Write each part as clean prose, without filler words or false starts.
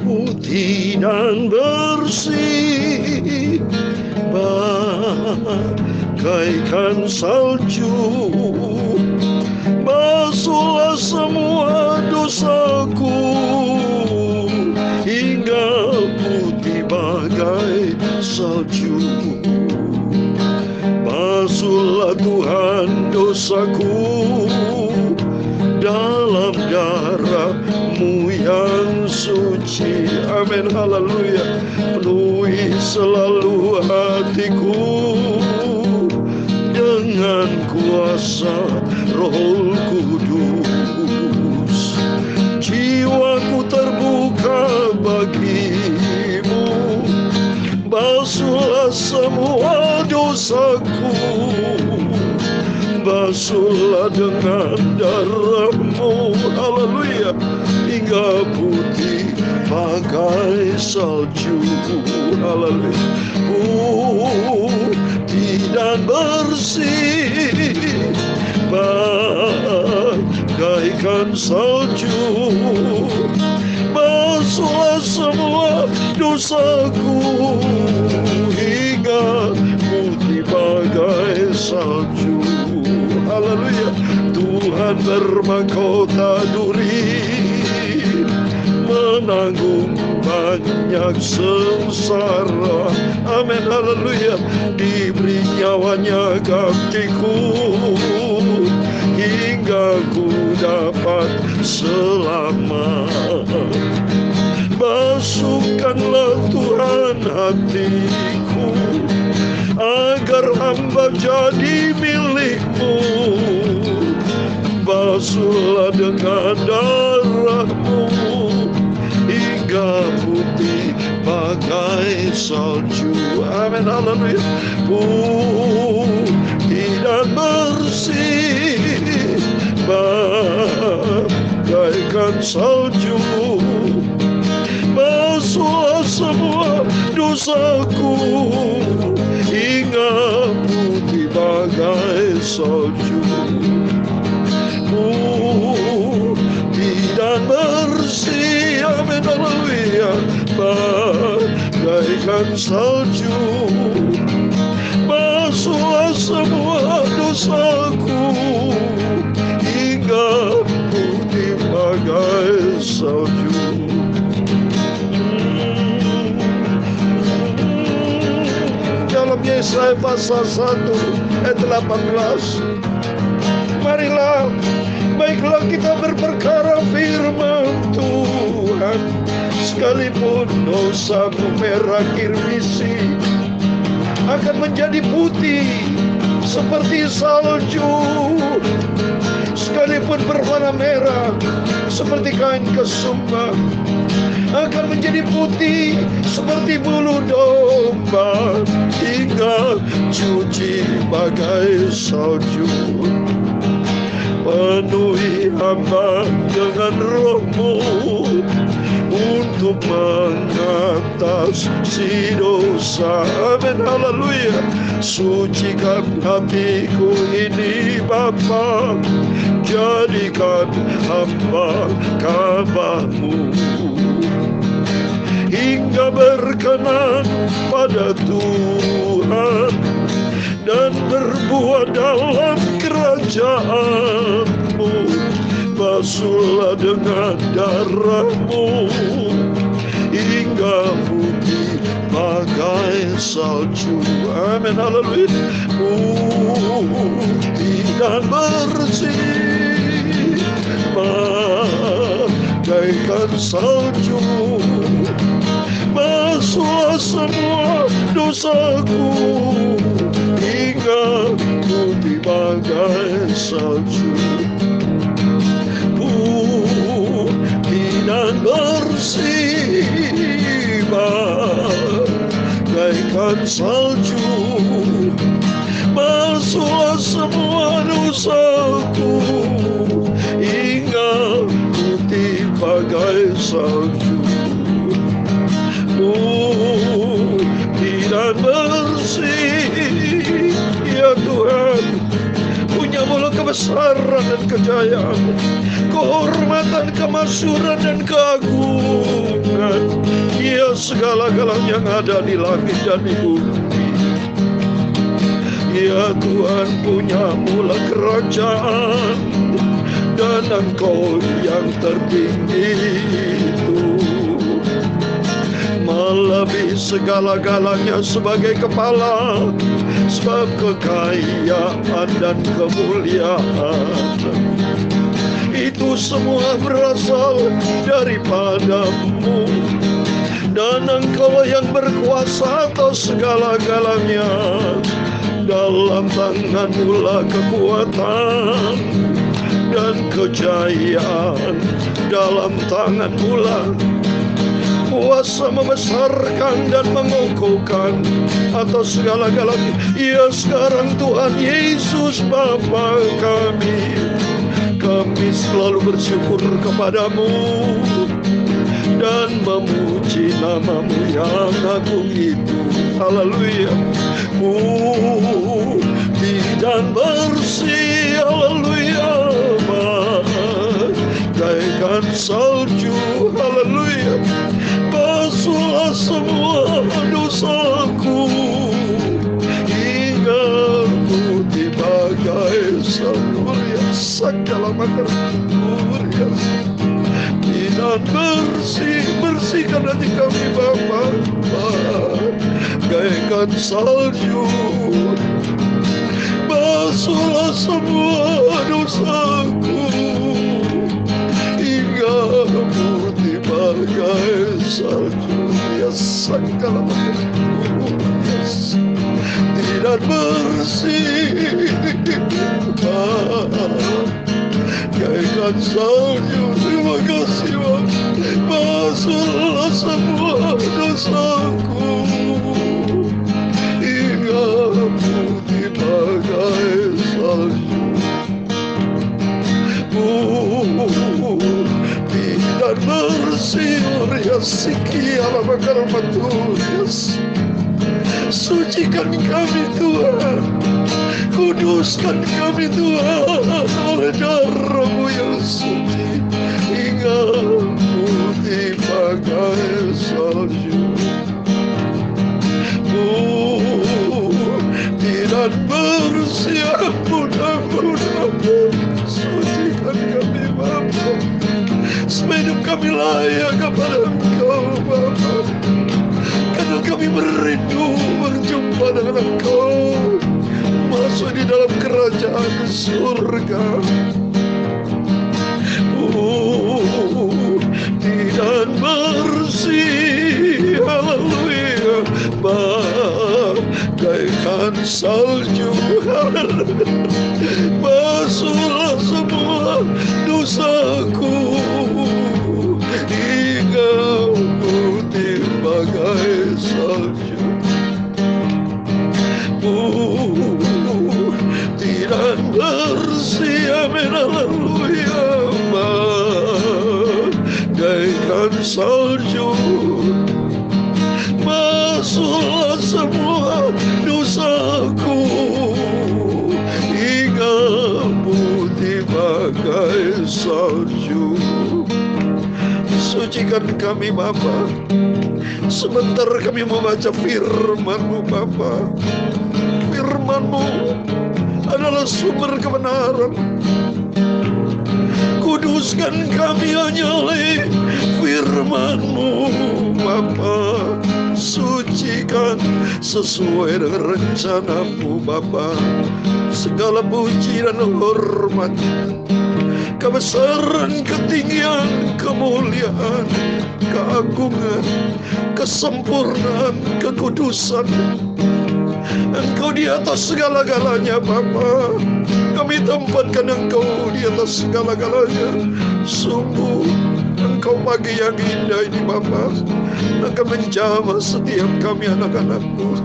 Putih dan bersih bagaikan salju, basuhlah semua dosaku hingga putih bagai salju. Basuhlah Tuhan dosaku dalam darah-Mu yang suci. Amin, haleluya. Penuhi selalu hatiku dengan kuasa Roh Kudus. Jiwaku terbuka bagi-Mu. Basuhlah semua dosaku, basuhlah dengan darah-Mu, haleluya, hingga putih bagai salju, haleluya. Putih dan bersih bagaikan salju, basuhlah semua dosaku hingga putih bagai salju. Haleluya. Tuhan bermahkota duri, menanggung banyak sengsara. Amin, haleluya. Diberi nyawanya gantiku hingga ku dapat selamat. Basuhkanlah Tuhan hatiku agar hamba jadi milik-Mu. Basuhlah dengan darah-Mu hingga putih bagai salju. Amin, haleluya. Putih dan bersih bagaikan salju, basuhlah semua dosaku hingga putih bagai salju. Putih dan bersih, amin, haleluya, bagaikan salju, basuhlah semua dosaku hingga putih bagai salju. Dalam Yesaya pasal 1 ayat 18, marilah, baiklah kita berperkara firman Tuhan, sekalipun dosamu merah kirmisi akan menjadi putih seperti salju, sekalipun berwarna merah seperti kain kesumba akan menjadi putih seperti bulu domba hingga cuci bagai salju. Penuhi hamba dengan Roh-Mu untuk mengatasi dosa. Amin, haleluya. Sucikan hatiku ini Bapa, jadikan hamba kabar-Mu hingga berkenan pada Tuhan dan berbuat dalam kerajaan-Mu. Basuhlah dengan darah-Mu hingga putih bagai salju. Amin, haleluya. Putih dan bersih bagaikan salju, basuhlah semua dosaku hingga putih bagai salju. Putih dan bersih bagaikan salju, basuhlah semua dosaku hingga putih bagai salju. Putih dan bersih, ya Tuhan, punya mulut kebesaran dan kejayaan, kehormatan, kemasyhuran dan keagungan. Ya, segala-galanya yang ada di langit dan di bumi. Ya Tuhan, punya-Mulah kerajaan, dan Engkau yang tertinggi itu melebihi segala-galanya sebagai kepala, sebab kekayaan dan kemuliaan itu semua berasal daripada-Mu, dan Engkau yang berkuasa atas segala-galanya. Dalam tangan-Mu lah kekuatan dan kejayaan, dalam tangan-Mu lah kuasa membesarkan dan mengukuhkan atas segala-galanya. Ya, sekarang Tuhan Yesus Bapa kami selalu bersyukur kepada-Mu dan memuji nama-Mu yang agung itu. Haleluya. Putih dan bersih, haleluya, bagaikan salju, haleluya. Basuhlah semua dosaku hingga putih bagai salju. Segala macam ya, dan bersihkan hati kami Bapa, bagaikan salju. Basuhlah semua dosaku hingga putih bagai salju. Ya, segala macam tidak bersih bagaikan salju. Terima kasih Bapa. Basuhlah semua dosaku hingga putih bagai salju. Putih dan bersih, ya sikialah bakal matulis. Sucikan kami Tuhan, kuduskan kami Tuhan oleh darah-Mu yang suci hingga putih bagai salju. Tidak bersih, ampun, sucikan kami Bapa, supaya hidup kami layak kepada Engkau Bapa. Karena kami merindu berjumpa dengan Engkau, masuk di dalam kerajaan surga. Tidak bersih, haleluya, bagaikan salju. Basuhlah semua dosaku hingga putih bagai salju. Tidak bersih, amin, haleluya, bagaikan salju. Basuhlah semua dosaku hingga putih bagai salju. Sucikan kami Bapa. Sebentar kami membaca firman-Mu Bapa. Firman-Mu adalah sumber kebenaran. Kuduskan kami hanya oleh firman-Mu Bapa. Sucikan sesuai dengan rencana-Mu Bapa. Segala puji dan hormat, kebesaran, ketinggian, kemuliaan, keagungan, kesempurnaan, kekudusan, Engkau di atas segala-galanya Bapa. Kami tempatkan Engkau di atas segala-galanya. Sungguh Engkau pagi yang indah ini Bapa, akan menjamah setiap kami anak-anak-Mu.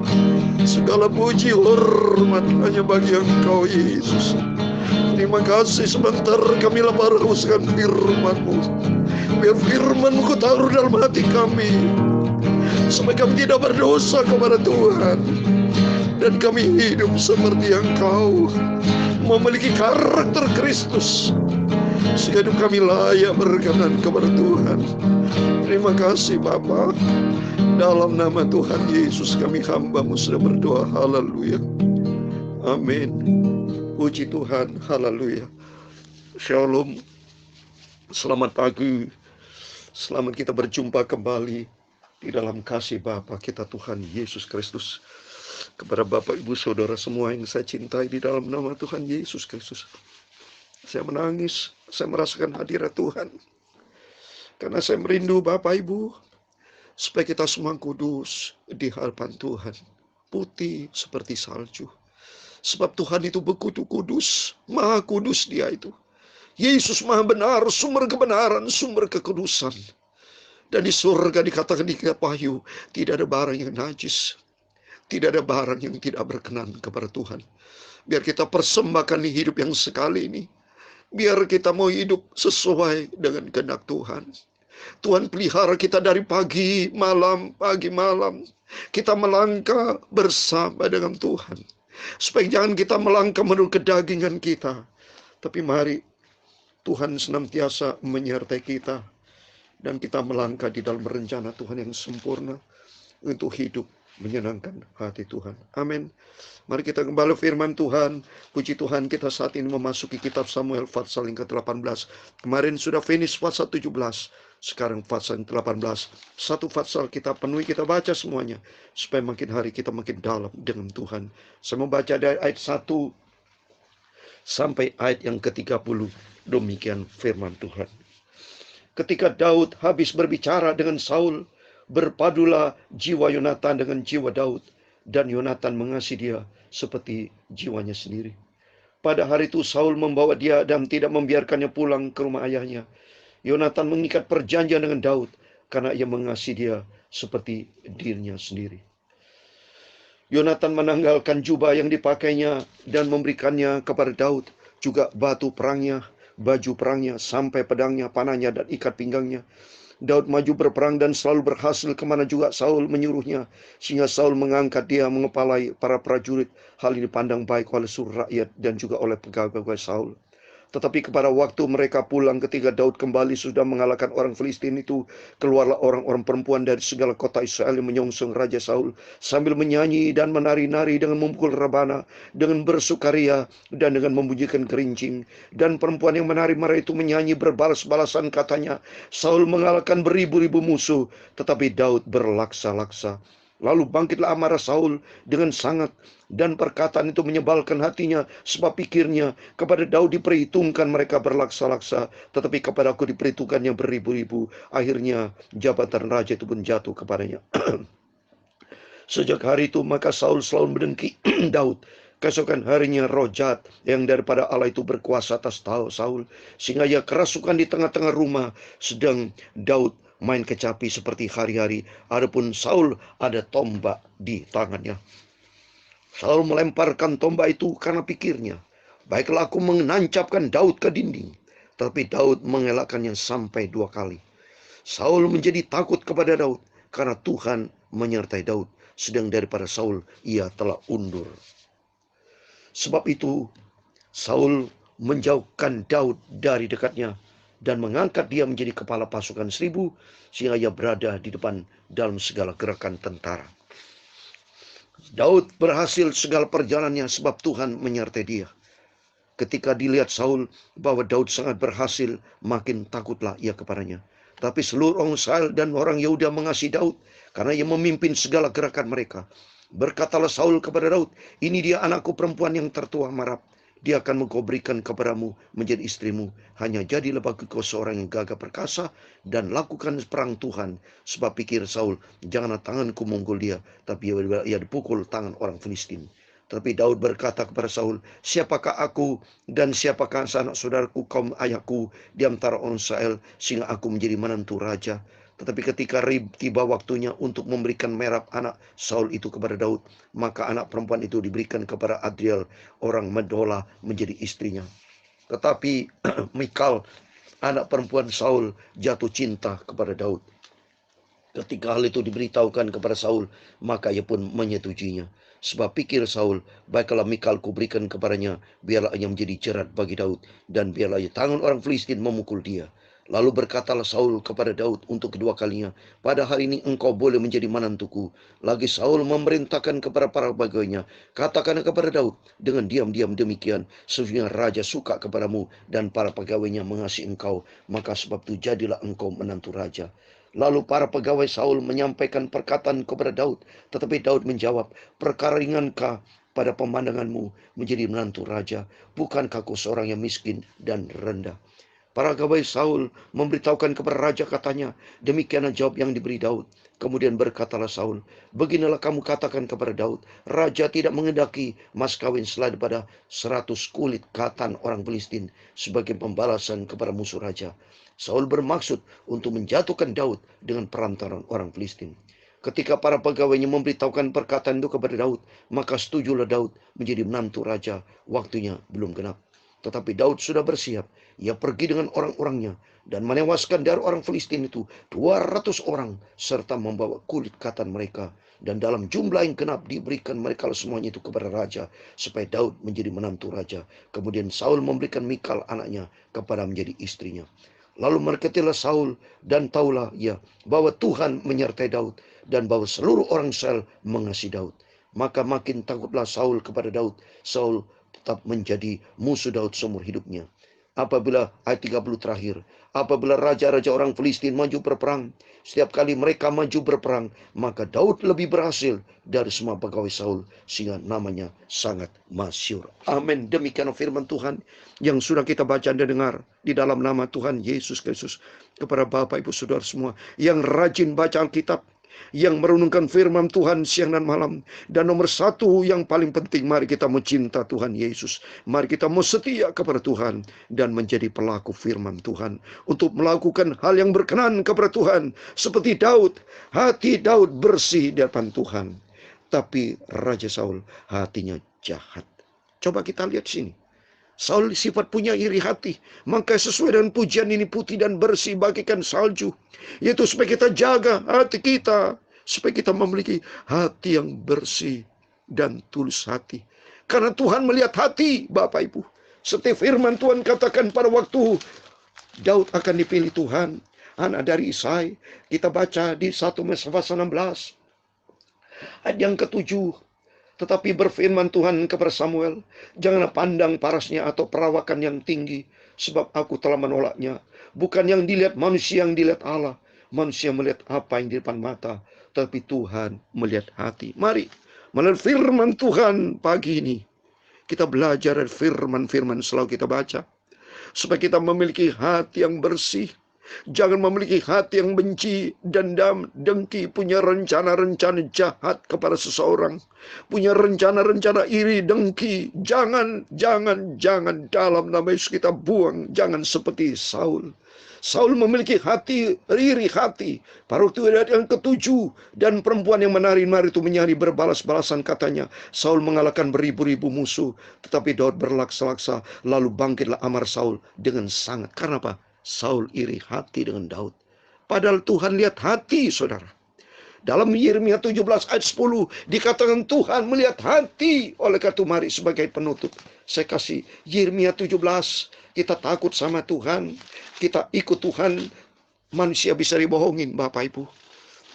Segala puji hormat hanya bagi Engkau Yesus. Terima kasih, sebentar kami lapar hauskan firman-Mu. Biar firman-Mu Kau taruh dalam hati kami, supaya kami tidak berdosa kepada Tuhan, dan kami hidup seperti yang Kau memiliki karakter Kristus, sehingga hidup kami layak berkenan kepada Tuhan. Terima kasih Bapa. Dalam nama Tuhan Yesus kami hamba-Mu sudah berdoa. Haleluya. Amin. Puji Tuhan. Haleluya. Shalom. Selamat pagi. Selamat kita berjumpa kembali di dalam kasih Bapa kita Tuhan Yesus Kristus. Kepada Bapak Ibu Saudara semua yang saya cintai di dalam nama Tuhan Yesus Kristus, saya menangis, saya merasakan hadirat Tuhan. Karena saya merindu Bapak Ibu, supaya kita semua kudus di hadapan Tuhan, putih seperti salju. Sebab Tuhan itu begitu kudus, maha kudus Dia itu. Yesus maha benar, sumber kebenaran, sumber kekudusan. Dan di surga dikatakan di kitab Wahyu, tidak ada barang yang najis, tidak ada barang yang tidak berkenan kepada Tuhan. Biar kita persembahkan hidup yang sekali ini, biar kita mau hidup sesuai dengan kehendak Tuhan. Tuhan pelihara kita dari pagi malam. Kita melangkah bersama dengan Tuhan. Supaya jangan kita melangkah menurut kedagingan kita. Tapi mari Tuhan senantiasa menyertai kita. Dan kita melangkah di dalam rencana Tuhan yang sempurna. Untuk hidup menyenangkan hati Tuhan. Amin. Mari kita kembali firman Tuhan. Puji Tuhan, kita saat ini memasuki kitab Samuel Fatsal yang ke-18. Kemarin sudah finish Fatsal 17. Sekarang Fatsal 18. Satu Fatsal kita penuhi, kita baca semuanya. Supaya makin hari kita makin dalam dengan Tuhan. Saya membaca dari ayat 1 sampai ayat yang ke-30. Demikian firman Tuhan. Ketika Daud habis berbicara dengan Saul, berpadulah jiwa Yonatan dengan jiwa Daud, dan Yonatan mengasihi dia seperti jiwanya sendiri. Pada hari itu Saul membawa dia dan tidak membiarkannya pulang ke rumah ayahnya. Yonatan mengikat perjanjian dengan Daud karena ia mengasihi dia seperti dirinya sendiri. Yonatan menanggalkan jubah yang dipakainya dan memberikannya kepada Daud, juga batu perangnya, baju perangnya, sampai pedangnya, panahnya, dan ikat pinggangnya. Daud maju berperang dan selalu berhasil kemana juga Saul menyuruhnya, sehingga Saul mengangkat dia mengepalai para prajurit. Hal ini dipandang baik oleh seluruh rakyat dan juga oleh pegawai Saul. Tetapi kepada waktu mereka pulang ketika Daud kembali sudah mengalahkan orang Filistin itu, keluarlah orang-orang perempuan dari segala kota Israel yang menyongsong Raja Saul, sambil menyanyi dan menari-nari dengan memukul rebana, dengan bersukaria dan dengan membunyikan gerincing. Dan perempuan yang menari-nari itu menyanyi berbalas-balasan, katanya, Saul mengalahkan beribu-ribu musuh, tetapi Daud berlaksa-laksa. Lalu bangkitlah amarah Saul dengan sangat, dan perkataan itu menyebalkan hatinya, sebab pikirnya, kepada Daud diperhitungkan mereka berlaksa-laksa, tetapi kepada aku diperhitungkannya beribu-ribu. Akhirnya jabatan raja itu pun jatuh kepadanya. Sejak hari itu maka Saul selalu mendengki Daud. Keesokan harinya roh jahat yang daripada Allah itu berkuasa atas Saul, sehingga ia kerasukan di tengah-tengah rumah, sedang Daud main kecapi seperti hari-hari. Adapun Saul ada tombak di tangannya. Saul melemparkan tombak itu karena pikirnya, baiklah aku menancapkan Daud ke dinding. Tetapi Daud mengelakkannya sampai 2 kali. Saul menjadi takut kepada Daud karena Tuhan menyertai Daud, sedang daripada Saul ia telah undur. Sebab itu Saul menjauhkan Daud dari dekatnya dan mengangkat dia menjadi kepala pasukan 1000, sehingga ia berada di depan dalam segala gerakan tentara. Daud berhasil segala perjalanannya sebab Tuhan menyertai dia. Ketika dilihat Saul bahwa Daud sangat berhasil, makin takutlah ia kepadanya. Tapi seluruh orang Israel dan orang Yehuda mengasihi Daud karena ia memimpin segala gerakan mereka. Berkatalah Saul kepada Daud, ini dia anakku perempuan yang tertua Merab. Dia akan engkau berikan kepadamu menjadi istrimu. Hanya jadilah bagi kau seorang yang gagah perkasa dan lakukan perang Tuhan. Sebab pikir Saul, janganlah tanganku memukul dia, tapi ia dipukul tangan orang Filistin. Tetapi Daud berkata kepada Saul, siapakah aku dan siapakah anak saudaraku kaum ayahku di antara orang Israel, sehingga aku menjadi menantu raja? Tetapi ketika tiba waktunya untuk memberikan Merab anak Saul itu kepada Daud, maka anak perempuan itu diberikan kepada Adriel orang Mehola menjadi istrinya. Tetapi Mikal anak perempuan Saul jatuh cinta kepada Daud. Ketika hal itu diberitahukan kepada Saul, maka ia pun menyetujuinya. Sebab pikir Saul, baiklah Mikal kuberikan kepadanya, biarlah ia menjadi jerat bagi Daud, dan biarlah tangan orang Filistin memukul dia. Lalu berkatalah Saul kepada Daud untuk kedua kalinya, pada hari ini engkau boleh menjadi menantuku. Lagi Saul memerintahkan kepada para pegawainya, katakan kepada Daud dengan diam-diam demikian, sesungguhnya raja suka kepadamu dan para pegawainya mengasihi engkau, maka sebab itu jadilah engkau menantu raja. Lalu para pegawai Saul menyampaikan perkataan kepada Daud, tetapi Daud menjawab, perkara ringankah pada pemandanganmu menjadi menantu raja? Bukankah kau seorang yang miskin dan rendah? Para pegawai Saul memberitahukan kepada raja, katanya, demikianlah jawab yang diberi Daud. Kemudian berkatalah Saul, beginilah kamu katakan kepada Daud, raja tidak mengendaki mas kawin selain daripada 100 kulit katan orang Filistin sebagai pembalasan kepada musuh raja. Saul bermaksud untuk menjatuhkan Daud dengan perantaran orang Filistin. Ketika para pegawainya memberitahukan perkataan itu kepada Daud, maka setujulah Daud menjadi menantu raja. Waktunya belum genap. Tetapi Daud sudah bersiap. Ia pergi dengan orang-orangnya dan menewaskan dari orang Filistin itu 200 orang serta membawa kulit katan mereka. Dan dalam jumlah yang genap diberikan mereka semuanya itu kepada raja supaya Daud menjadi menantu raja. Kemudian Saul memberikan Mikal anaknya kepada menjadi istrinya. Lalu berkatalah Saul, dan taulah ia bahwa Tuhan menyertai Daud dan bahwa seluruh orang Israel mengasihi Daud. Maka makin takutlah Saul kepada Daud. Saul tetap menjadi musuh Daud seumur hidupnya. Apabila ayat 30 terakhir, apabila raja-raja orang Filistin maju berperang, setiap kali mereka maju berperang, maka Daud lebih berhasil dari semua pegawai Saul, sehingga namanya sangat masyhur. Amin. Demikian firman Tuhan yang sudah kita baca dan dengar di dalam nama Tuhan Yesus Kristus. Kepada Bapak Ibu Saudara semua yang rajin baca Alkitab, yang merenungkan firman Tuhan siang dan malam. Dan nomor satu yang paling penting, mari kita mau cinta Tuhan Yesus. Mari kita mau setia kepada Tuhan dan menjadi pelaku firman Tuhan. Untuk melakukan hal yang berkenan kepada Tuhan. Seperti Daud, hati Daud bersih di hadapan Tuhan. Tapi Raja Saul hatinya jahat. Coba kita lihat sini. Saul sifat punya iri hati. Maka sesuai dengan pujian ini, putih dan bersih bagikan salju. Yaitu supaya kita jaga hati kita. Supaya kita memiliki hati yang bersih dan tulus hati. Karena Tuhan melihat hati, Bapak Ibu. Seperti firman Tuhan katakan pada waktu Daud akan dipilih Tuhan, anak dari Isai. Kita baca di 1 Pasal 16. Ayat yang ke-7. Tetapi berfirman Tuhan kepada Samuel, janganlah pandang parasnya atau perawakan yang tinggi, sebab aku telah menolaknya. Bukan yang dilihat manusia, yang dilihat Allah. Manusia melihat apa yang di depan mata, tapi Tuhan melihat hati. Mari, melalui firman Tuhan pagi ini, kita belajar dari firman-firman selalu kita baca. Supaya kita memiliki hati yang bersih. Jangan memiliki hati yang benci, dendam, dengki, punya rencana-rencana jahat kepada seseorang. Punya rencana-rencana iri, dengki. Jangan dalam nama Yesus kita buang. Jangan seperti Saul. Saul memiliki hati, iri hati. Pada waktu ayat yang ke-7, dan perempuan yang menari-nari itu menyanyi berbalas-balasan, katanya, Saul mengalahkan beribu-ribu musuh, tetapi Daud berlaksa-laksa. Lalu bangkitlah amar Saul dengan sangat. Karena apa? Saul iri hati dengan Daud. Padahal Tuhan lihat hati, saudara. Dalam Yeremia 17 ayat 10 dikatakan Tuhan melihat hati. Oleh karena itu mari sebagai penutup saya kasih Yeremia 17. Kita takut sama Tuhan, kita ikut Tuhan. Manusia bisa dibohongin, Bapak Ibu,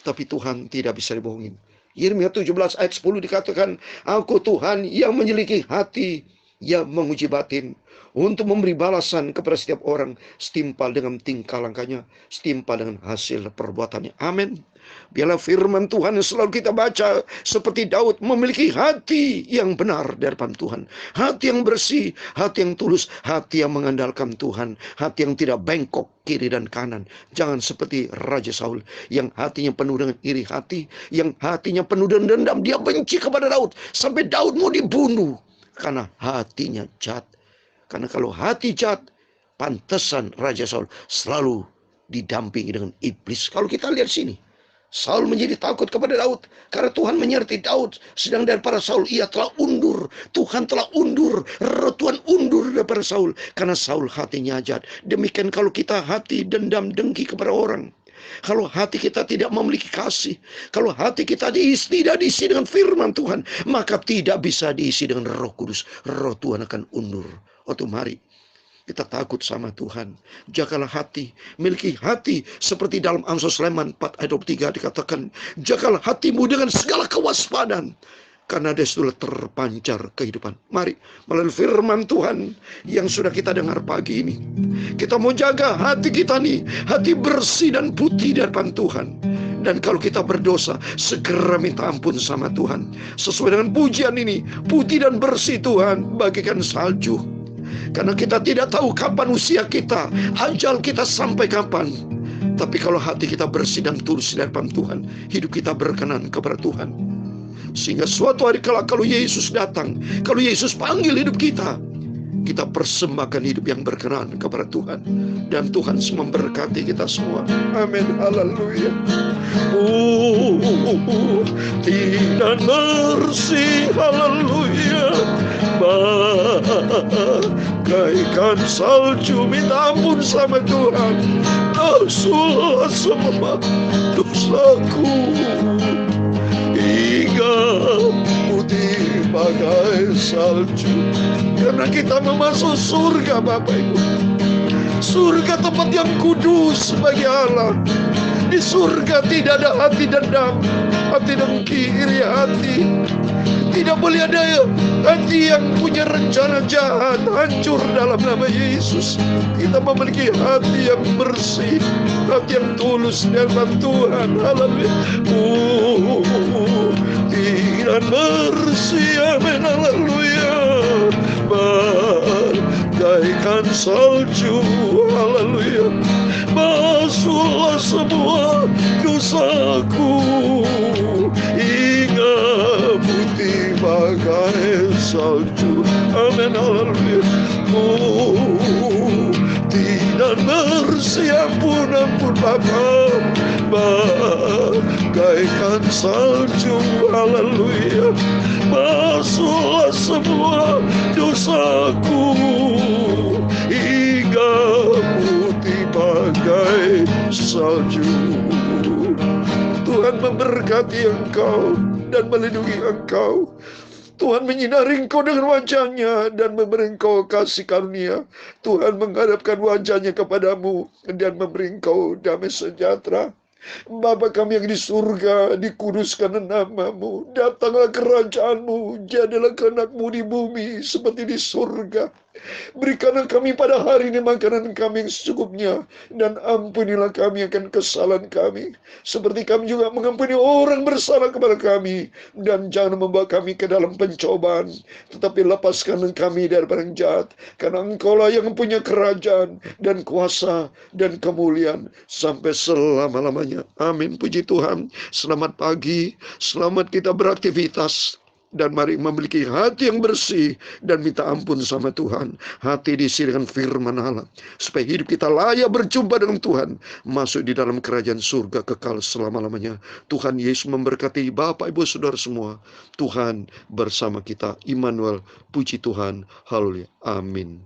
tapi Tuhan tidak bisa dibohongin. Yeremia 17 ayat 10 dikatakan, aku Tuhan yang menyelidiki hati, yang menguji batin, untuk memberi balasan kepada setiap orang setimpal dengan tingkah langkahnya, setimpal dengan hasil perbuatannya. Amin. Biarlah firman Tuhan yang selalu kita baca, seperti Daud, memiliki hati yang benar di hadapan Tuhan. Hati yang bersih, hati yang tulus, hati yang mengandalkan Tuhan, hati yang tidak bengkok kiri dan kanan. Jangan seperti Raja Saul yang hatinya penuh dengan iri hati, yang hatinya penuh dengan dendam. Dia benci kepada Daud sampai Daud mau dibunuh karena hatinya jahat. Karena kalau hati jahat, pantesan Raja Saul selalu didampingi dengan iblis. Kalau kita lihat sini, Saul menjadi takut kepada Daud karena Tuhan menyertai Daud. Sedang daripada Saul ia telah undur. Tuhan telah undur. Tuhan undur daripada Saul karena Saul hatinya jahat. Demikian kalau kita hati dendam dengki kepada orang, Kalau hati kita tidak memiliki kasih, kalau hati kita tidak diisi dengan firman Tuhan, maka tidak bisa diisi dengan Roh Kudus. Roh Tuhan akan undur. Mari kita takut sama Tuhan. Jagalah hati, miliki hati seperti dalam Amsal Sulaiman 4 ayat 23 dikatakan, jagalah hatimu dengan segala kewaspadaan, karena dia sudah terpancar kehidupan. Mari melalui firman Tuhan yang sudah kita dengar pagi ini, kita mau jaga hati kita nih, hati bersih dan putih di hadapan Tuhan. Dan kalau kita berdosa, segera minta ampun sama Tuhan. Sesuai dengan pujian ini, putih dan bersih Tuhan bagikan salju. Karena kita tidak tahu kapan usia kita, ajal kita sampai kapan. Tapi kalau hati kita bersih dan tulus di hadapan Tuhan, hidup kita berkenan kepada Tuhan. Sehingga suatu hari kalau Yesus datang, kalau Yesus panggil hidup kita persembahkan hidup yang berkenan kepada Tuhan. Dan Tuhan memberkati kita semua. Amin. Haleluya. Tidak bersih. Haleluya. Bagaikan salju, minta ampun sama Tuhan. Dosa semua dosaku, hingga putih bagai salju. Karena kita memasuki surga, Bapak Ibu. Surga tempat yang kudus bagi Allah. Di surga tidak ada hati dendam, hati dengki, iri hati. Tidak boleh ada hati yang punya rencana jahat, hancur dalam nama Yesus. Kita memiliki hati yang bersih, hati yang tulus di hadapan Tuhan. Haleluya. Tidak bersih. Amin. Haleluya. Bagaikan salju. Haleluya. Basuhlah semua dosaku, hingga putih bagai salju. Amin. Haleluya. Tidak bersih. Ampun Bapa, bagaikan salju. Haleluya. Basuhlah semua dosaku, hingga putih bagai salju. Tuhan memberkati engkau dan melindungi engkau. Tuhan menyinari engkau dengan wajah-Nya dan memberi engkau kasih karunia. Tuhan menghadapkan wajah-Nya kepadamu dan memberi engkau damai sejahtera. Bapa kami yang di surga, dikuduskan nama-Mu, datanglah kerajaan-Mu, jadilah kehendak-Mu di bumi seperti di surga. Berikanlah kami pada hari ini makanan kami yang secukupnya, dan ampunilah kami akan kesalahan kami, seperti kami juga mengampuni orang bersalah kepada kami. Dan jangan membawa kami ke dalam pencobaan, tetapi lepaskan kami dari barang jahat, karena Engkaulah yang mempunyai kerajaan dan kuasa dan kemuliaan sampai selama-lamanya. Amin. Puji Tuhan. Selamat pagi, selamat kita beraktivitas. Dan mari memiliki hati yang bersih dan minta ampun sama Tuhan. Hati diisi dengan firman Allah, supaya hidup kita layak berjumpa dengan Tuhan, masuk di dalam kerajaan surga kekal selama-lamanya. Tuhan Yesus memberkati Bapak Ibu Saudara semua. Tuhan bersama kita. Immanuel. Puji Tuhan. Haleluya. Amin.